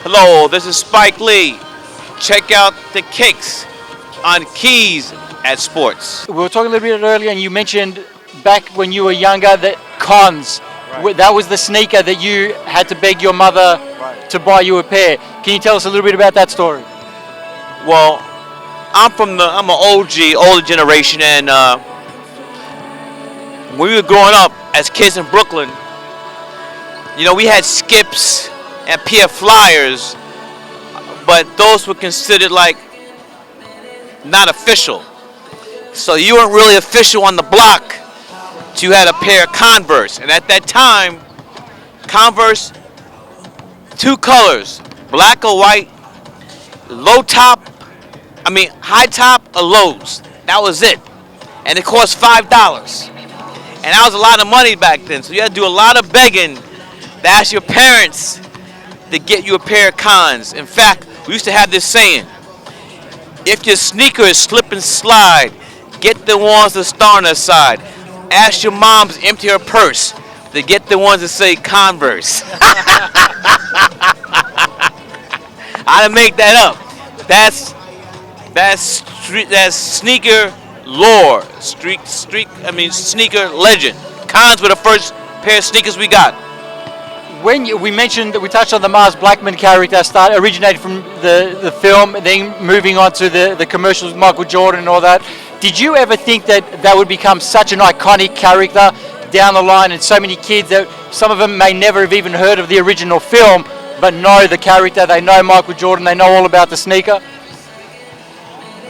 Hello, this is Spike Lee. Check out the kicks on Keez at Sports. We were talking a little bit earlier, and you mentioned back when you were younger that cons, that was the sneaker that you had to beg your mother to buy you a pair. Can you tell us a little bit about that story? Well, I'm an OG, older generation, and when we were growing up as kids in Brooklyn, we had Skips and PF Flyers, but those were considered like not official. So you weren't really official on the block till you had a pair of Converse. And at that time, Converse, two colors, black or white, high top or lows. That was it. And it cost $5. And that was a lot of money back then. So you had to do a lot of begging to ask your parents to get you a pair of Cons. In fact, we used to have this saying, if your sneaker is slip and slide, get the ones that start on the side. Ask your mom to empty her purse to get the ones that say Converse. I didn't make that up. That's sneaker lore. Sneaker legend. Cons were the first pair of sneakers we got. When we mentioned that we touched on the Mars Blackman character, originated from the film, then moving on to the commercials with Michael Jordan and all that. Did you ever think that would become such an iconic character down the line, and so many kids that some of them may never have even heard of the original film, but know the character, they know Michael Jordan, they know all about the sneaker?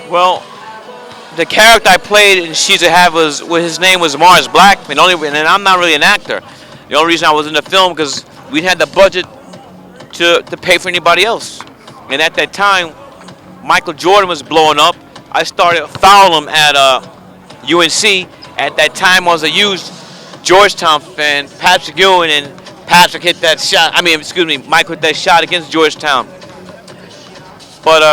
Well, the character I played in She's a Have his name was Mars Blackman, and I'm not really an actor. The only reason I was in the film because we didn't have the budget to pay for anybody else. And at that time, Michael Jordan was blowing up. I started following him at UNC. At that time, I was a huge Georgetown fan. Patrick Ewing and Patrick hit that shot. Michael hit that shot against Georgetown. But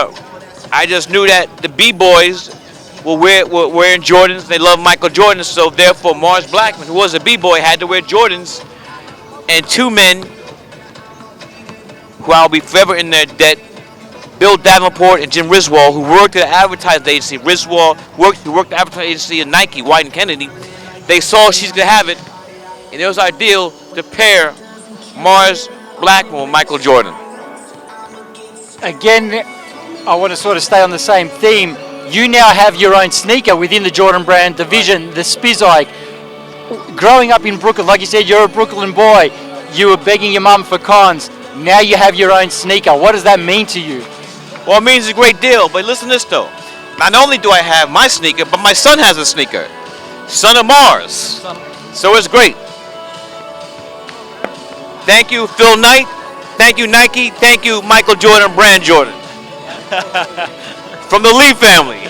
I just knew that the B-boys were wearing Jordans. They loved Michael Jordan, so therefore Mars Blackman, who was a B-boy, had to wear Jordans. And two men who I'll be forever in their debt, Bill Davenport and Jim Riswell, who worked at an advertising agency. Riswell worked at the advertising agency at Nike, White and Kennedy. They saw She's Gonna Have It, and it was ideal to pair Mars Blackman with Michael Jordan. Again, I want to sort of stay on the same theme. You now have your own sneaker within the Jordan brand division, the Spizike. Growing up in Brooklyn, like you said, you're a Brooklyn boy. You were begging your mum for Cons. Now you have your own sneaker. What does that mean to you? Well, it means a great deal, but listen to this though. Not only do I have my sneaker, but my son has a sneaker. Son of Mars. So it's great. Thank you, Phil Knight. Thank you, Nike. Thank you, Michael Jordan, Brand Jordan. From the Lee family.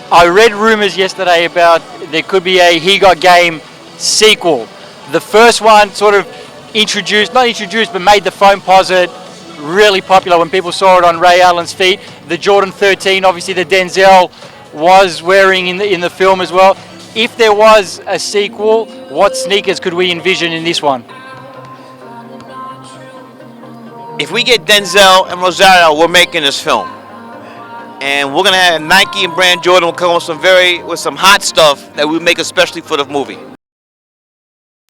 I read rumors yesterday about there could be a He Got Game sequel. The first one sort of not introduced, but made the foamposite really popular when people saw it on Ray Allen's feet. The Jordan 13, obviously the Denzel was wearing in the film as well. If there was a sequel, what sneakers could we envision in this one? If we get Denzel and Rosario, we're making this film. And we're gonna have Nike and Brand Jordan will come with some hot stuff that we make especially for the movie.